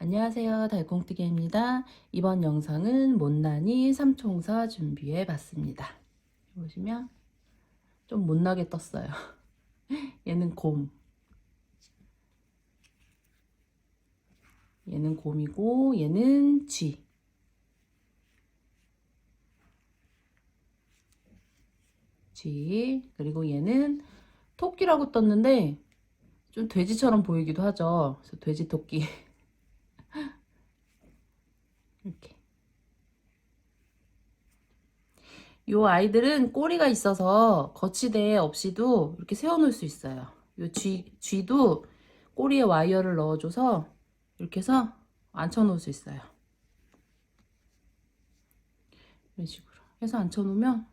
안녕하세요, 달콩뜨기입니다. 이번 영상은 못난이 삼총사 준비해 봤습니다. 보시면 좀 못나게 떴어요. 얘는 곰, 얘는 곰이고 얘는 쥐. 그리고 얘는 토끼라고 떴는데 좀 돼지처럼 보이기도 하죠. 그래서 돼지 토끼. 이렇게. 요 아이들은 꼬리가 있어서 거치대 없이도 이렇게 세워놓을 수 있어요. 요 쥐도 꼬리에 와이어를 넣어줘서 이렇게 해서 앉혀놓을 수 있어요. 이런 식으로 해서 앉혀놓으면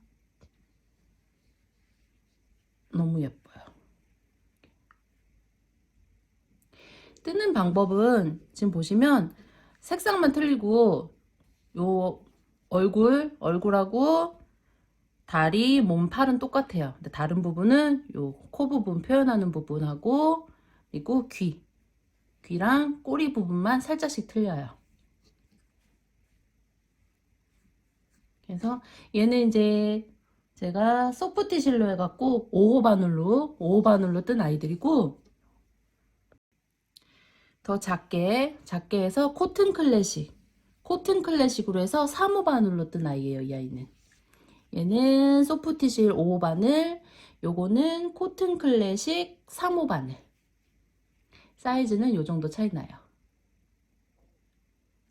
너무 예뻐요. 뜨는 방법은 지금 보시면 색상만 틀리고 요 얼굴하고 다리, 몸, 팔은 똑같아요. 근데 다른 부분은 요 코 부분 표현하는 부분하고 그리고 귀랑 꼬리 부분만 살짝씩 틀려요. 그래서 얘는 이제 제가 소프티실로 해갖고 5호 바늘로 뜬 아이들이고, 더 작게 해서 코튼 클래식으로 해서 3호 바늘로 뜬 아이예요. 이 아이는. 얘는 소프티실 5호 바늘, 요거는 코튼 클래식 3호 바늘. 사이즈는 요 정도 차이 나요.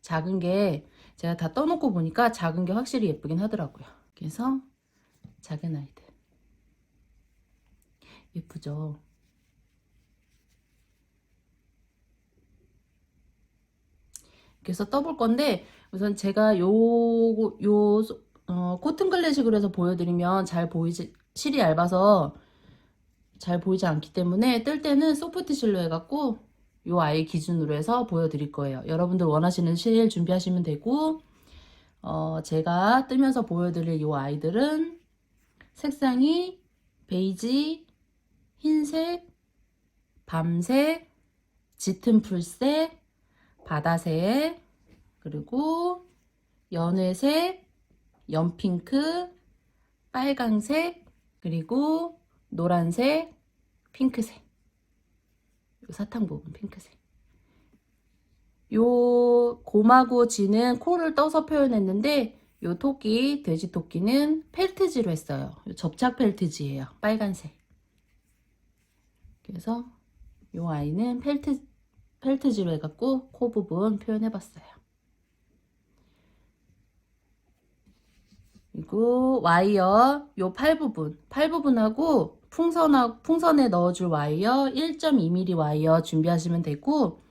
작은 게 제가 다 떠놓고 보니까 작은 게 확실히 예쁘긴 하더라고요. 그래서 작은 아이들 예쁘죠. 그래서 떠볼 건데 우선 제가 코튼 클래식으로 해서 보여드리면 실이 얇아서 잘 보이지 않기 때문에 뜰 때는 소프트 실로 해갖고 요 아이 기준으로 해서 보여드릴 거예요. 여러분들 원하시는 실 준비하시면 되고, 제가 뜨면서 보여드릴 요 아이들은 색상이 베이지, 흰색, 밤색, 짙은 풀색, 바다색, 그리고 연회색, 연핑크, 빨강색, 그리고 노란색, 핑크색. 요 사탕 부분 핑크색. 요 곰하고 쥐는 코를 떠서 표현했는데 요 돼지 토끼는 펠트지로 했어요. 요 접착 펠트지예요. 빨간색. 그래서 요 아이는 펠트지로 해갖고 코 부분 표현해봤어요. 그리고 와이어 요 팔 부분하고 풍선에 넣어줄 와이어 1.2mm 와이어 준비하시면 되고,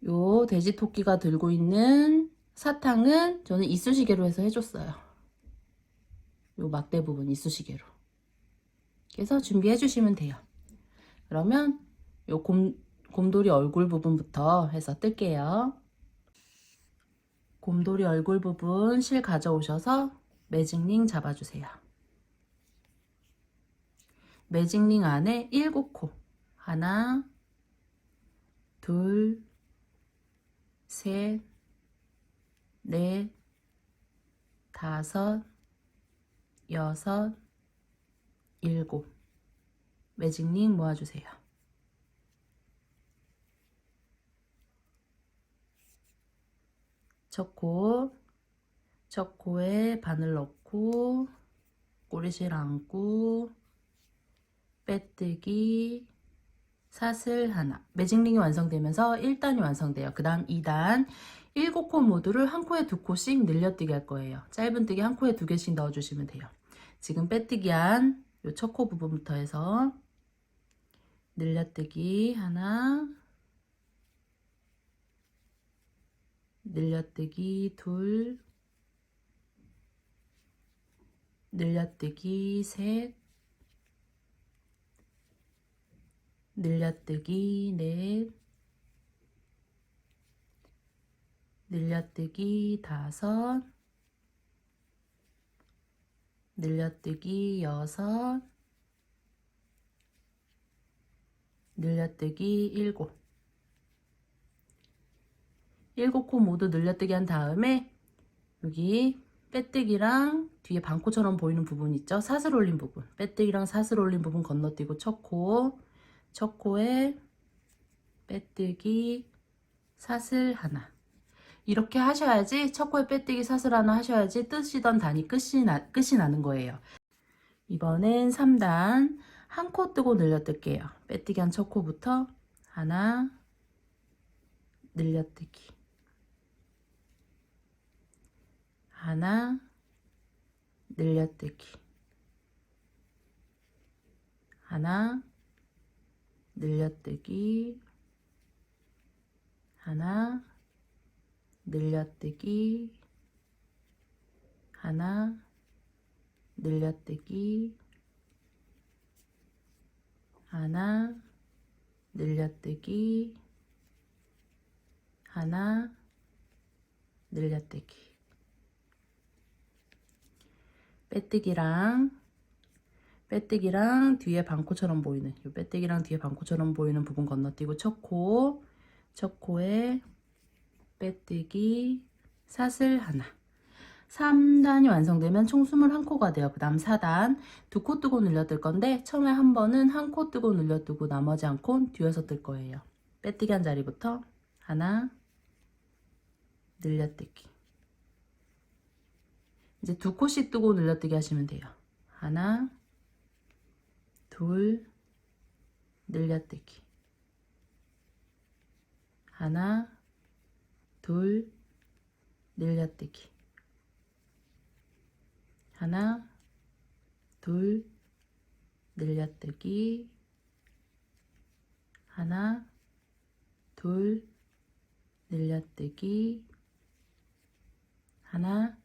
요 돼지 토끼가 들고 있는 사탕은 저는 이쑤시개로 해서 해줬어요. 요 막대 부분 이쑤시개로. 그래서 준비해 주시면 돼요. 그러면 요 곰돌이 얼굴 부분부터 해서 뜰게요. 곰돌이 얼굴 부분 실 가져오셔서 매직링 잡아주세요. 매직링 안에 7코. 하나, 둘, 셋, 넷, 다섯, 여섯, 일곱. 매직링 모아주세요. 첫 코에 바늘 넣고 꼬리실 안고 빼뜨기 사슬 하나. 매직링이 완성되면서 1단이 완성돼요. 그 다음 2단 7코 모두를 한 코에 2코씩 늘려뜨기 할 거예요. 짧은뜨기 한 코에 2개씩 넣어주시면 돼요. 지금 빼뜨기 한 요 첫 코 부분부터 해서 늘려뜨기 하나, 늘려뜨기 둘, 늘려뜨기 셋, 늘려뜨기 넷, 늘려뜨기 다섯, 늘려뜨기 여섯, 늘려뜨기 일곱. 7코 모두 늘려뜨기 한 다음에 여기 빼뜨기랑 뒤에 반코처럼 보이는 부분 있죠? 사슬 올린 부분. 빼뜨기랑 사슬 올린 부분 건너뛰고 첫 코에 빼뜨기 사슬 하나. 이렇게 하셔야지 첫 코에 빼뜨기 사슬 하나 하셔야지 뜨시던 단이 끝이 나는 거예요. 이번엔 3단 한 코 뜨고 늘려뜰게요. 빼뜨기 한 첫 코부터 하나 늘려뜨기 하나 늘려뜨기 하나 늘려뜨기 하나 늘려뜨기 하나 늘려뜨기 하나 늘려뜨기 하나 늘려뜨기 빼뜨기랑 뒤에 반코처럼 보이는 이 빼뜨기랑 뒤에 반코처럼 보이는 부분 건너뛰고 첫 코에 빼뜨기 사슬 하나. 3단이 완성되면 총 21코가 돼요. 그 다음 4단 2코 뜨고 늘려뜰 건데 처음에 한 번은 한 코 뜨고 늘려뜨고 나머지 한 코 뒤에서 뜰 거예요. 빼뜨기 한 자리부터 하나 늘려뜨기. 이제 2코씩 뜨고 늘려뜨기 하시면 돼요. 하나 둘 늘려뜨기 하나 둘 늘려뜨기 하나 둘 늘려뜨기 하나 둘 늘려뜨기 하나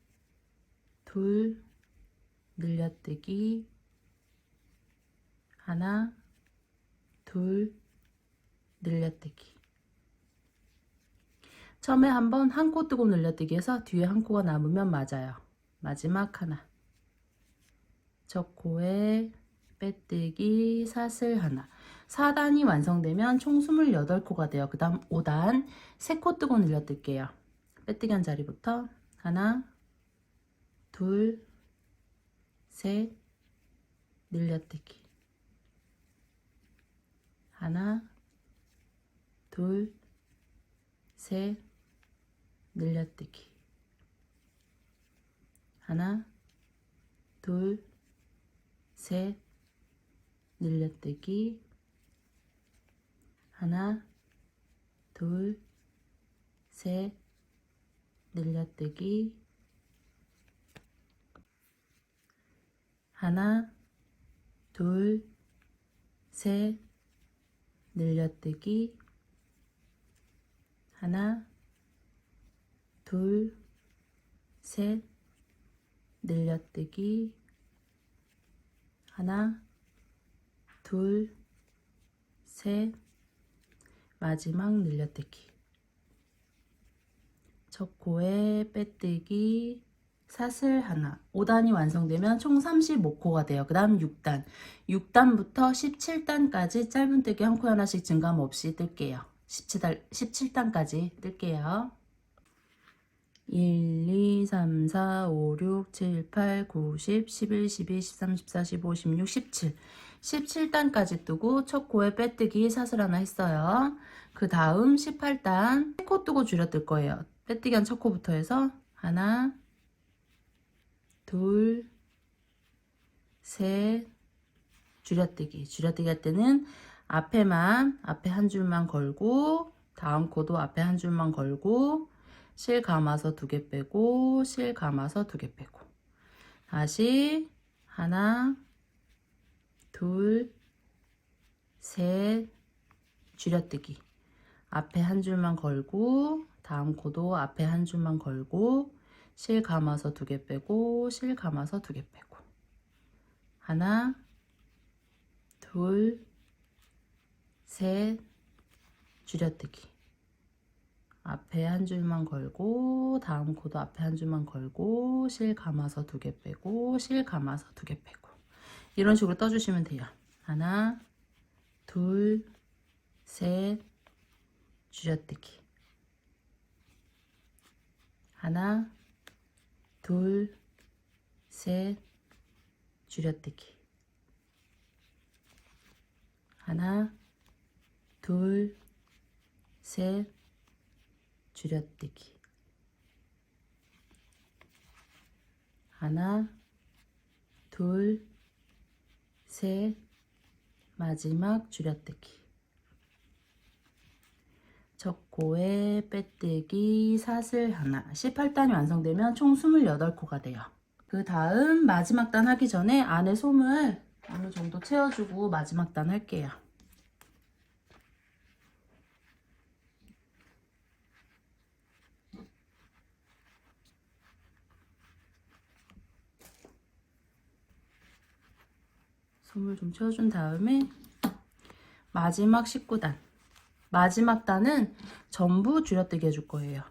둘 늘려뜨기 하나 둘 늘려뜨기. 처음에 한번 한 코 뜨고 늘려뜨기 해서 뒤에 한 코가 남으면 맞아요. 마지막 하나 첫 코에 빼뜨기 사슬 하나. 4단이 완성되면 총 28코가 돼요. 그 다음 5단 3코 뜨고 늘려뜰게요. 빼뜨기 한 자리부터 하나 둘 셋 늘려뜨기 하나 둘 셋 늘려뜨기 하나 둘 셋 늘려뜨기 하나 둘 셋 늘려뜨기 하나 둘 셋 늘려뜨기 하나 둘 셋 늘려뜨기 하나 둘 셋 마지막 늘려뜨기. 첫 코에 빼뜨기 사슬 하나. 5단이 완성되면 총 35코가 돼요. 그 다음 6단부터 17단까지 짧은뜨기 한 코 하나씩 증감 없이 뜰게요. 17단까지 뜰게요. 1, 2, 3, 4, 5, 6, 7, 8, 9, 10, 11, 12, 13, 14, 15, 16, 17. 17단까지 뜨고 첫 코에 빼뜨기 사슬 하나 했어요. 그 다음 18단 3코 뜨고 줄여뜰 거예요. 빼뜨기 한 첫 코부터 해서 하나 둘 셋 줄여뜨기 할 때는 앞에 한 줄만 걸고 다음 코도 앞에 한 줄만 걸고 실 감아서 2개 빼고 실 감아서 2개 빼고 다시 하나 둘 셋 줄여뜨기 앞에 한 줄만 걸고 다음 코도 앞에 한 줄만 걸고 실 감아서 2개 빼고 실 감아서 2개 빼고 하나 둘 셋 줄여뜨기 앞에 한 줄만 걸고 다음 코도 앞에 한 줄만 걸고 실 감아서 2개 빼고 실 감아서 2개 빼고 이런 식으로 떠주시면 돼요. 하나 둘 셋 줄여뜨기 하나, 둘, 셋, 줄여뜨기. 하나, 둘, 셋, 줄여뜨기. 하나, 둘, 셋, 마지막 줄여뜨기. 첫 코에 빼뜨기, 사슬 하나. 18단이 완성되면 총 28코가 돼요. 그 다음 마지막 단 하기 전에 안에 솜을 어느 정도 채워주고 마지막 단 할게요. 솜을 좀 채워준 다음에 마지막 19단. 마지막 단은 전부 줄여뜨기 해줄 거예요.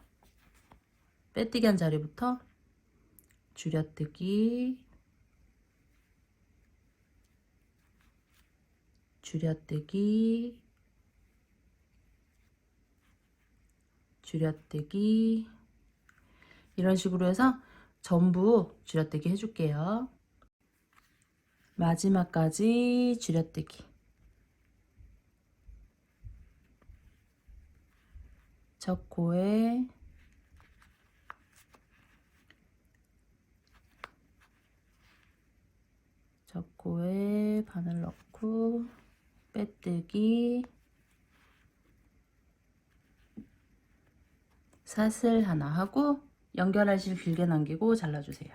빼뜨기 한 자리부터 줄여뜨기, 줄여뜨기, 줄여뜨기, 이런 식으로 해서 전부 줄여뜨기 해줄게요. 마지막까지 줄여뜨기. 첫 코에 바늘 넣고 빼뜨기, 사슬 하나 하고 연결할 실 길게 남기고 잘라주세요.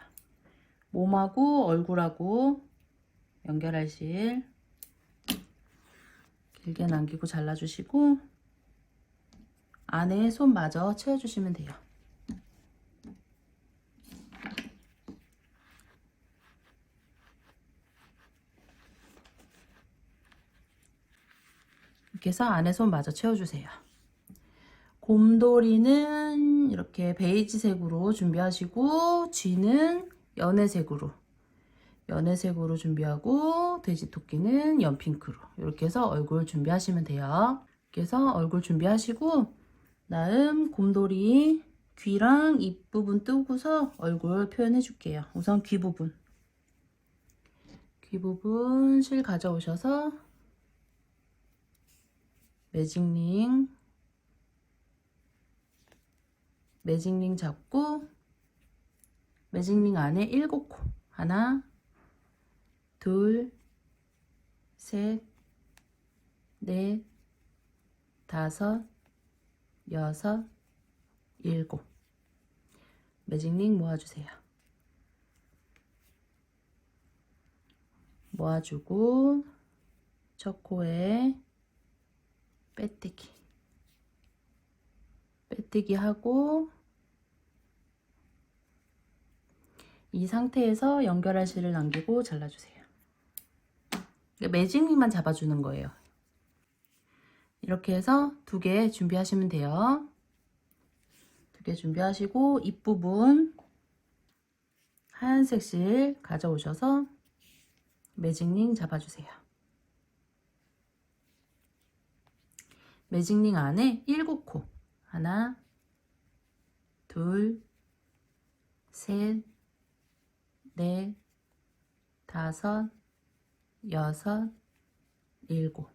몸하고 얼굴하고 연결할 실 길게 남기고 잘라주시고 안에 솜 마저 채워주시면 돼요. 이렇게 해서 안에 솜 마저 채워주세요. 곰돌이는 이렇게 베이지색으로 준비하시고 쥐는 연회색으로 준비하고 돼지토끼는 연핑크로 이렇게 해서 얼굴 준비하시면 돼요. 이렇게 해서 얼굴 준비하시고 다음 곰돌이 귀랑 입 부분 뜨고서 얼굴 표현해 줄게요. 우선 귀 부분 실 가져오셔서 매직링 잡고 매직링 안에 7코 하나 둘 셋 넷 다섯 여섯 일곱 매직링 모아주세요. 모아주고 첫 코에 빼뜨기 하고 이 상태에서 연결할 실을 남기고 잘라주세요. 매직링만 잡아주는 거예요. 이렇게 해서 2개 준비하시면 돼요. 2개 준비하시고 입 부분 하얀색 실 가져오셔서 매직링 잡아주세요. 매직링 안에 7코 하나 둘 셋 넷 다섯 여섯 일곱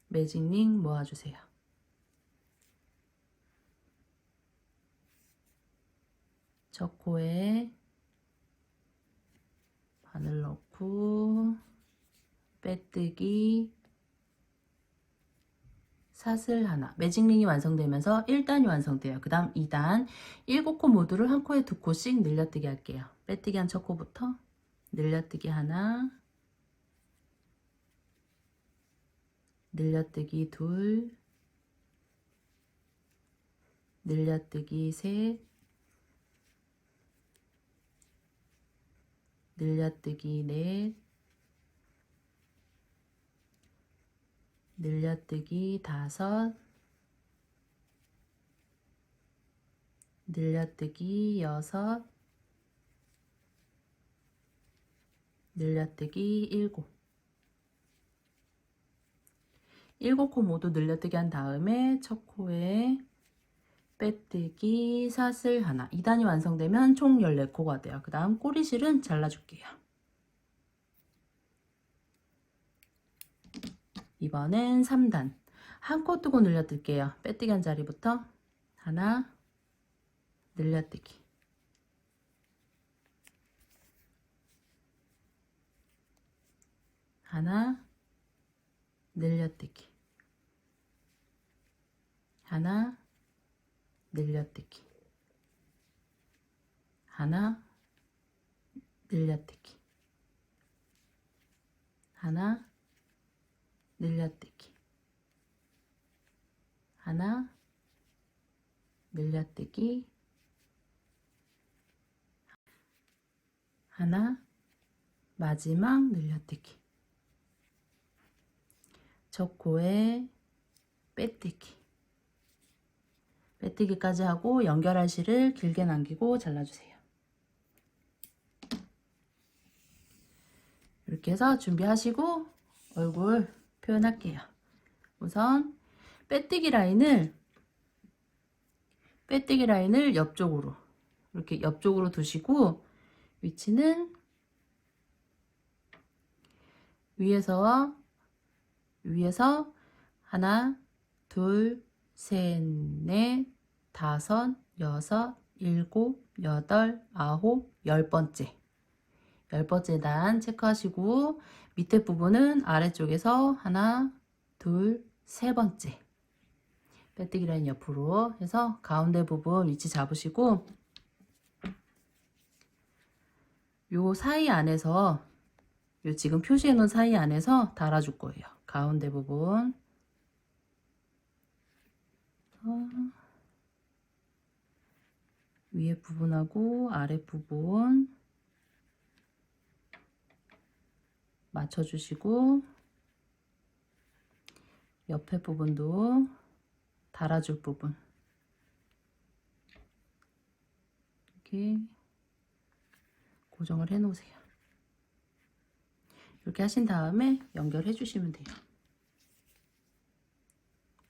매직링 모아주세요. 첫 코에 바늘 넣고 빼뜨기 사슬 하나 매직링이 완성되면서 1단이 완성돼요. 그 다음 2단 7코 모두를 한 코에 2코씩 늘려뜨기 할게요. 빼뜨기 한 첫 코부터 늘려뜨기 하나 늘려뜨기 둘 늘려뜨기 셋 늘려뜨기 넷 늘려뜨기 다섯 늘려뜨기 여섯 늘려뜨기 일곱 7코 모두 늘려뜨기 한 다음에 첫 코에 빼뜨기, 사슬 하나. 2단이 완성되면 총 14코가 돼요. 그 다음 꼬리실은 잘라줄게요. 이번엔 3단. 한 코 뜨고 늘려뜰게요. 빼뜨기 한 자리부터 하나, 늘려뜨기. 하나, 늘려뜨기. 하나, 늘려뜨기. 하나, 늘려뜨기. 하나, 늘려뜨기. 하나, 늘려뜨기. 하나, 마지막 늘려뜨기. 첫 코에 빼뜨기. 빼뜨기까지 하고 연결할 실을 길게 남기고 잘라주세요. 이렇게 해서 준비하시고 얼굴 표현할게요. 우선 빼뜨기 라인을 옆쪽으로 이렇게 옆쪽으로 두시고 위치는 위에서 하나, 둘, 셋, 넷, 다섯, 여섯, 일곱, 여덟, 아홉, 10번째. 10번째 단 체크하시고 밑에 부분은 아래쪽에서 하나, 둘, 세 번째. 빼뜨기 라인 옆으로 해서 가운데 부분 위치 잡으시고 요 사이 안에서 요 지금 표시해 놓은 사이 안에서 달아줄 거예요. 가운데 부분. 위에 부분하고 아래 부분 맞춰주시고 옆에 부분도 달아줄 부분 이렇게 고정을 해 놓으세요. 이렇게 하신 다음에 연결해 주시면 돼요.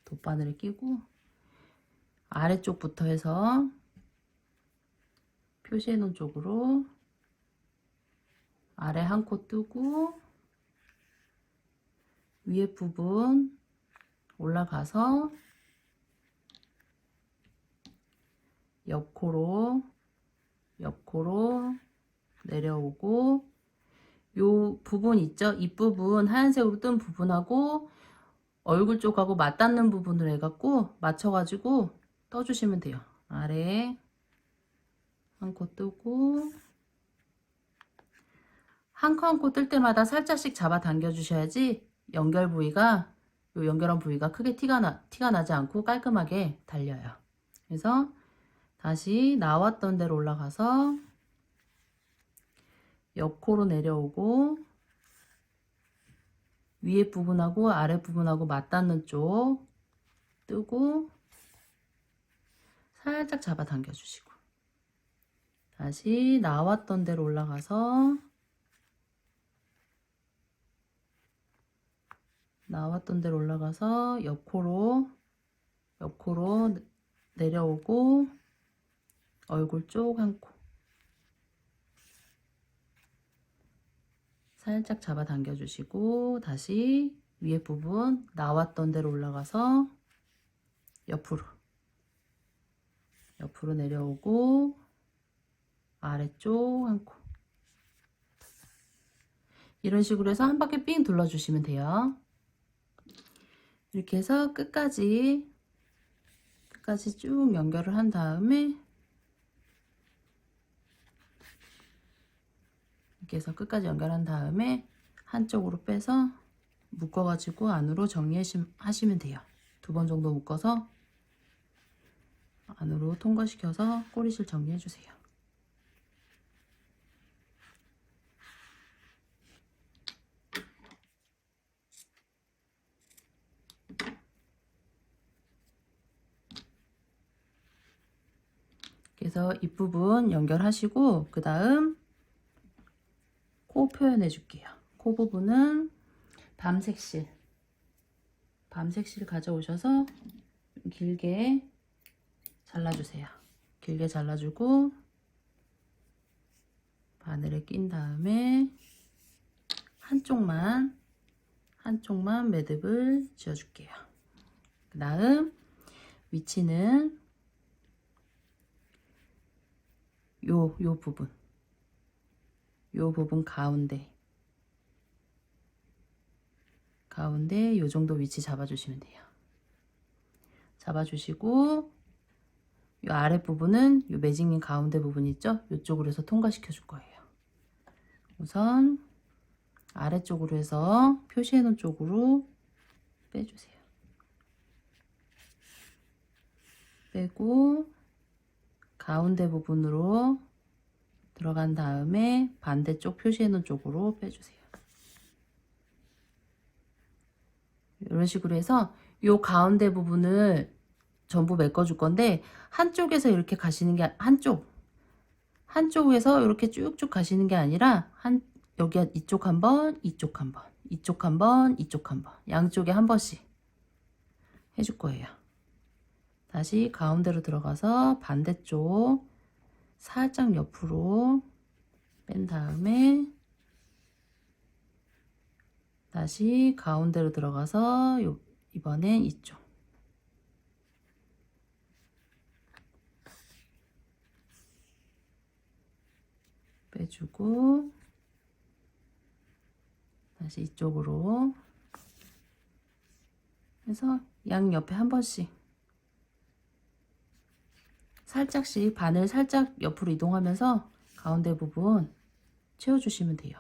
돗바늘을 끼고 아래쪽부터 해서 표시해 놓은 쪽으로 아래 한 코 뜨고 위에 부분 올라가서 옆코로 내려오고 요 부분 있죠? 입부분 하얀색으로 뜬 부분하고 얼굴 쪽하고 맞닿는 부분을 해갖고 맞춰가지고 떠주시면 돼요. 아래 한 코 뜨고 한 코 한 코 뜰 때마다 살짝씩 잡아 당겨 주셔야지 연결 부위가 요 연결한 부위가 크게 티가 나지 않고 깔끔하게 달려요. 그래서 다시 나왔던 대로 올라가서 옆코로 내려오고 위에 부분하고 아래 부분하고 맞닿는 쪽 뜨고 살짝 잡아 당겨 주시고 다시 나왔던 대로 올라가서 옆코로 내려오고 얼굴 쪽 한 코 살짝 잡아 당겨 주시고 다시 위에 부분 나왔던 대로 올라가서 옆으로 내려오고 아래쪽 한 코 이런 식으로 해서 한 바퀴 삥 둘러주시면 돼요. 이렇게 해서 끝까지 쭉 연결을 한 다음에 이렇게 해서 끝까지 연결한 다음에 한쪽으로 빼서 묶어가지고 안으로 정리하시면 돼요. 2번 정도 묶어서 안으로 통과시켜서 꼬리실 정리해주세요. 그래서 입부분 연결하시고 그 다음 코 표현해 줄게요. 코 부분은 밤색실 가져오셔서 길게 잘라주세요. 길게 잘라주고 바늘에 낀 다음에 한쪽만 매듭을 지어줄게요. 그 다음 위치는 요 부분 가운데 요 정도 위치 잡아주시면 돼요. 잡아주시고 요 아랫부분은 요 매직링 가운데 부분 있죠? 요쪽으로 해서 통과시켜 줄 거예요. 우선 아래쪽으로 해서 표시해 놓은 쪽으로 빼주세요. 빼고 가운데 부분으로 들어간 다음에 반대쪽 표시해 놓은 쪽으로 빼주세요. 이런 식으로 해서 요 가운데 부분을 전부 메꿔줄 건데 한쪽에서 이렇게 가시는 게 한쪽에서 이렇게 쭉쭉 가시는 게 아니라 여기 이쪽 한번 이쪽 한번 이쪽 한번 이쪽 한번 양쪽에 한 번씩 해줄 거예요. 다시 가운데로 들어가서 반대쪽 살짝 옆으로 뺀 다음에 다시 가운데로 들어가서 이번엔 이쪽 빼주고 다시 이쪽으로 해서 양 옆에 한 번씩 살짝씩 바늘 살짝 옆으로 이동하면서 가운데 부분 채워주시면 돼요.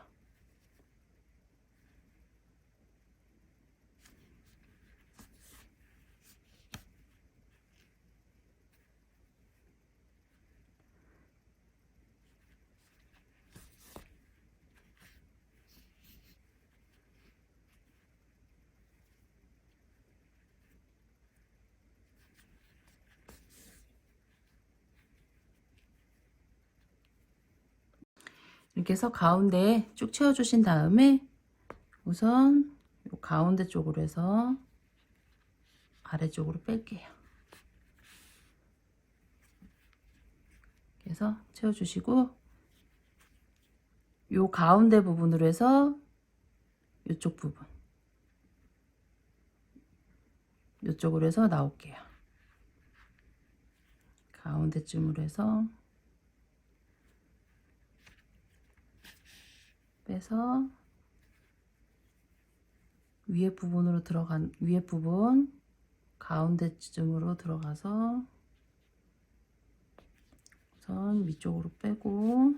이렇게 해서 가운데 쭉 채워주신 다음에 우선 요 가운데 쪽으로 해서 아래쪽으로 뺄게요. 그래서 채워주시고 요 가운데 부분으로 해서 요쪽 부분 요쪽으로 해서 나올게요. 가운데쯤으로 해서 빼서 위에 부분으로 들어간 위에 부분 가운데쯤으로 들어가서 우선 위쪽으로 빼고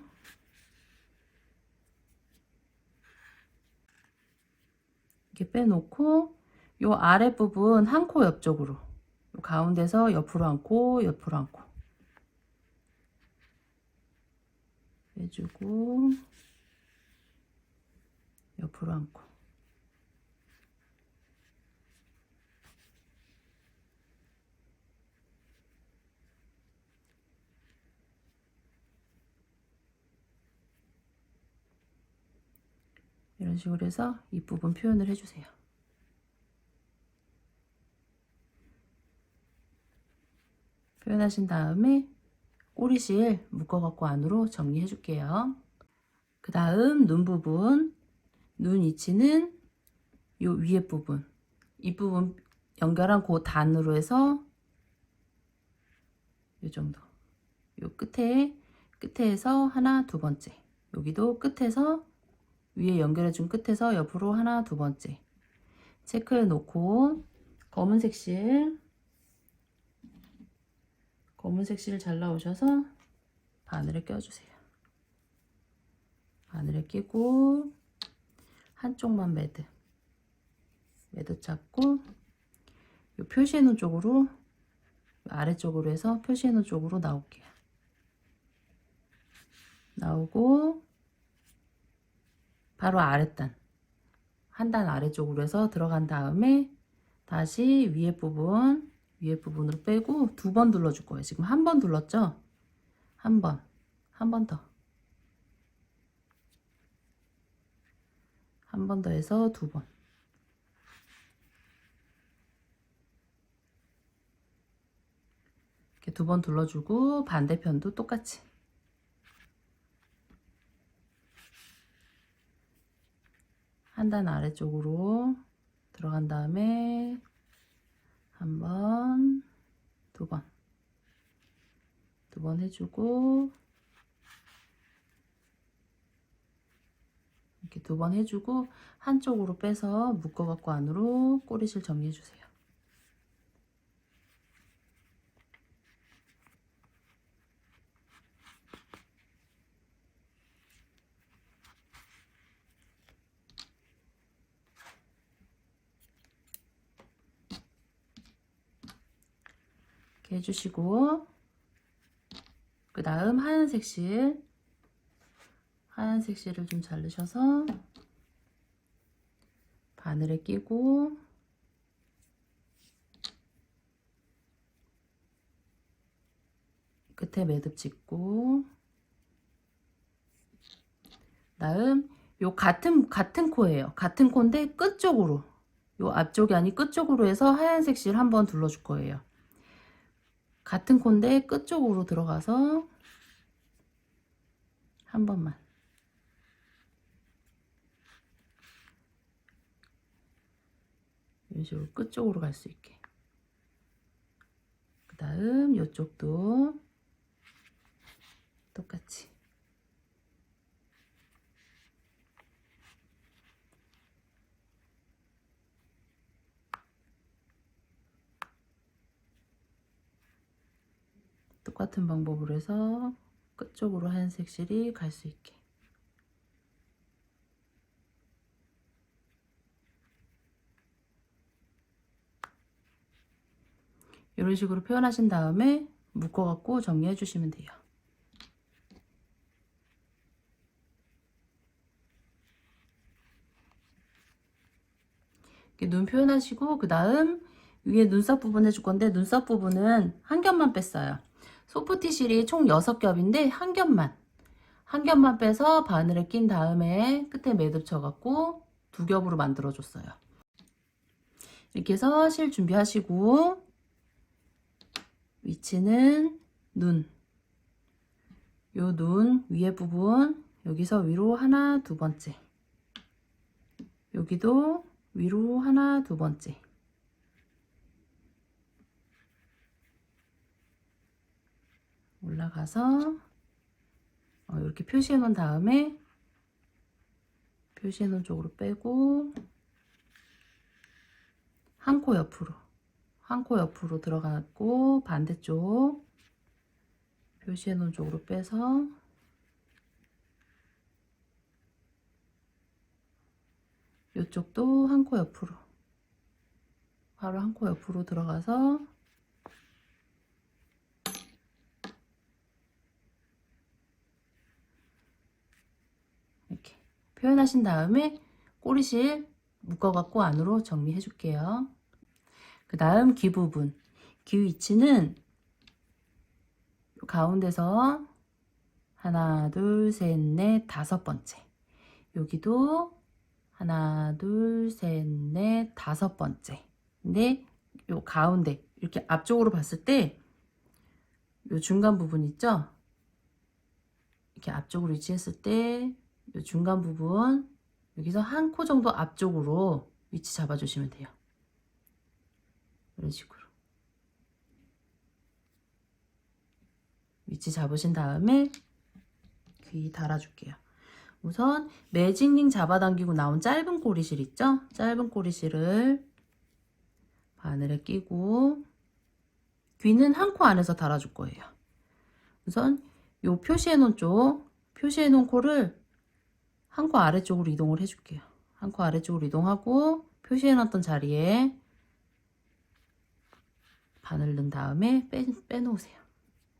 이렇게 빼놓고 요 아랫 부분 한 코 옆쪽으로 요 가운데서 옆으로 앉고 빼주고 옆으로 앉고 이런 식으로 해서 이 부분 표현을 해주세요. 표현하신 다음에 꼬리실 묶어갖고 안으로 정리해 줄게요. 그 다음 눈 부분, 눈 위치는 요 위에 부분, 이 부분 연결한 그 단으로 해서 요 정도, 요 끝에서 하나 두 번째, 여기도 끝에서 위에 연결해 준 끝에서 옆으로 하나 두 번째 체크해 놓고 검은색 실 잘 나오셔서 바늘에 껴주세요. 바늘에 끼고 한쪽만 매듭 잡고 요 표시해 놓은 쪽으로 아래쪽으로 해서 표시해 놓은 쪽으로 나올게요. 나오고 바로 아랫단 한 단 아래쪽으로 해서 들어간 다음에 다시 위에 부분으로 빼고 두 번 눌러줄 거예요. 지금 한 번 눌렀죠? 한 번 더. 한 번 더 해서 두 번. 이렇게 이렇게 2번 둘러주고 반대편도 똑같이 한 단 아래쪽으로 들어간 다음에 한 번, 2번, 2번 해주고 이렇게 2번 해주고 한쪽으로 빼서 묶어갖고 안으로 꼬리실 정리해주세요. 이렇게 해주시고 그 다음 하얀색 실을 좀 자르셔서 바늘에 끼고 끝에 매듭 짓고 다음 요 같은 코예요. 같은 코인데 끝쪽으로 요 앞쪽이 아닌 끝쪽으로 해서 하얀색 실 한번 둘러줄 거예요. 같은 코인데 끝쪽으로 들어가서 한 번만 이런 식으로 끝쪽으로 갈 수 있게. 그 다음 이쪽도 똑같이 똑같은 방법으로 해서 끝쪽으로 하얀색 실이 갈 수 있게. 이런 식으로 표현하신 다음에 묶어갖고 정리해 주시면 돼요. 이렇게 눈 표현하시고 그 다음 위에 눈썹 부분 해줄 건데 눈썹 부분은 한 겹만 뺐어요. 소프티 실이 총 6겹인데 한 겹만 빼서 바늘에 낀 다음에 끝에 매듭 쳐갖고 2겹으로 만들어 줬어요. 이렇게 해서 실 준비하시고 위치는 눈, 요 눈 위에 부분 여기서 위로 하나 2번째, 여기도 위로 하나 2번째, 올라가서 이렇게 표시해 놓은 다음에 표시해 놓은 쪽으로 빼고 한 코 옆으로 들어갔고 반대쪽 표시해 놓은 쪽으로 빼서 이쪽도 한 코 옆으로 바로 한 코 옆으로 들어가서 이렇게 표현하신 다음에 꼬리실 묶어갖고 안으로 정리해 줄게요. 그 다음 귀 부분, 귀 위치는 가운데서 하나 둘 셋 넷 5번째, 여기도 하나 둘 셋 넷 5번째. 근데 요 가운데 이렇게 앞쪽으로 봤을 때 요 중간 부분 있죠? 이렇게 앞쪽으로 위치했을 때 요 중간 부분 여기서 한 코 정도 앞쪽으로 위치 잡아주시면 돼요. 이런 식으로 위치 잡으신 다음에 귀 달아줄게요. 우선 매직링 잡아당기고 나온 짧은 꼬리실 있죠? 짧은 꼬리실을 바늘에 끼고 귀는 한 코 안에서 달아줄 거예요. 우선 요 표시해 놓은 코를 한 코 아래쪽으로 이동을 해줄게요. 한 코 아래쪽으로 이동하고 표시해 놨던 자리에 바늘 넣은 다음에 빼놓으세요.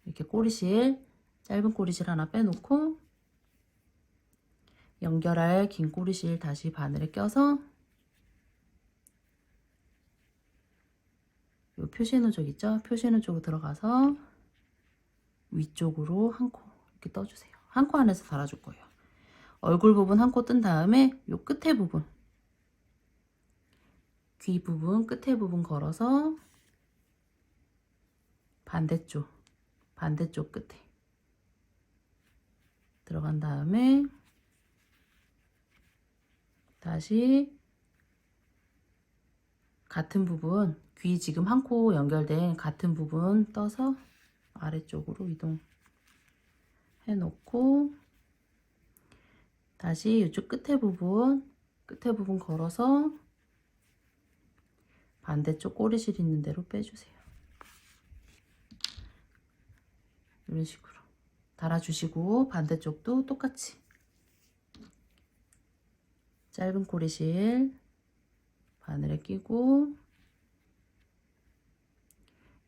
이렇게 꼬리실, 짧은 꼬리실 하나 빼놓고 연결할 긴 꼬리실 다시 바늘에 껴서 요 표시해 놓은 쪽 있죠? 표시해 놓은 쪽으로 들어가서 위쪽으로 한 코 이렇게 떠주세요. 한 코 안에서 달아줄 거예요. 얼굴 부분 한 코 뜬 다음에 요 끝에 부분, 귀 부분 끝에 부분 걸어서 반대쪽 반대쪽 끝에 들어간 다음에 다시 같은 부분, 귀 지금 한 코 연결된 같은 부분 떠서 아래쪽으로 이동해 놓고 다시 이쪽 끝에 부분 걸어서 반대쪽 꼬리실 있는 대로 빼주세요. 이런 식으로 달아주시고 반대쪽도 똑같이 짧은 꼬리실 바늘에 끼고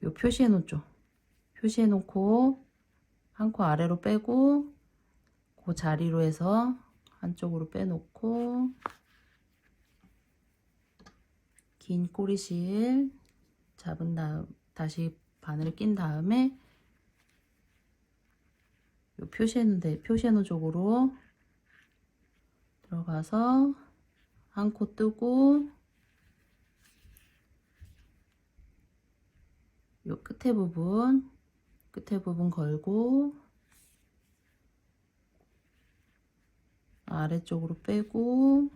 요 표시해 놓죠. 표시해 놓고 한 코 아래로 빼고 그 자리로 해서 한쪽으로 빼놓고 긴 꼬리실 잡은 다음 다시 바늘을 낀 다음에 요 표시해 놓은 쪽으로 들어가서 한 코 뜨고 요 끝에 부분 걸고 아래쪽으로 빼고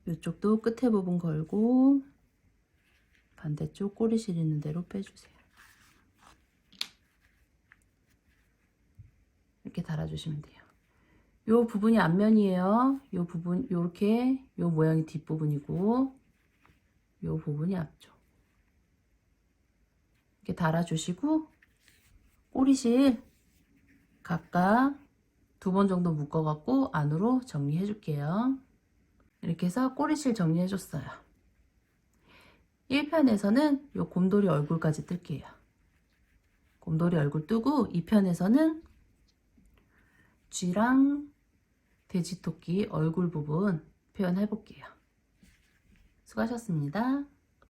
이쪽도 끝에 부분 걸고 반대쪽 꼬리실 있는 대로 빼주세요. 이렇게 달아주시면 돼요. 요 부분이 앞면이에요. 요 부분 요렇게 요 모양이 뒷부분이고 요 부분이 앞쪽. 이렇게 달아주시고 꼬리실 각각 2번 정도 묶어갖고 안으로 정리해 줄게요. 이렇게 해서 꼬리실 정리해 줬어요. 1편에서는 요 곰돌이 얼굴까지 뜰게요. 곰돌이 얼굴 뜨고 2편에서는 쥐랑 돼지토끼 얼굴 부분 표현해 볼게요. 수고하셨습니다.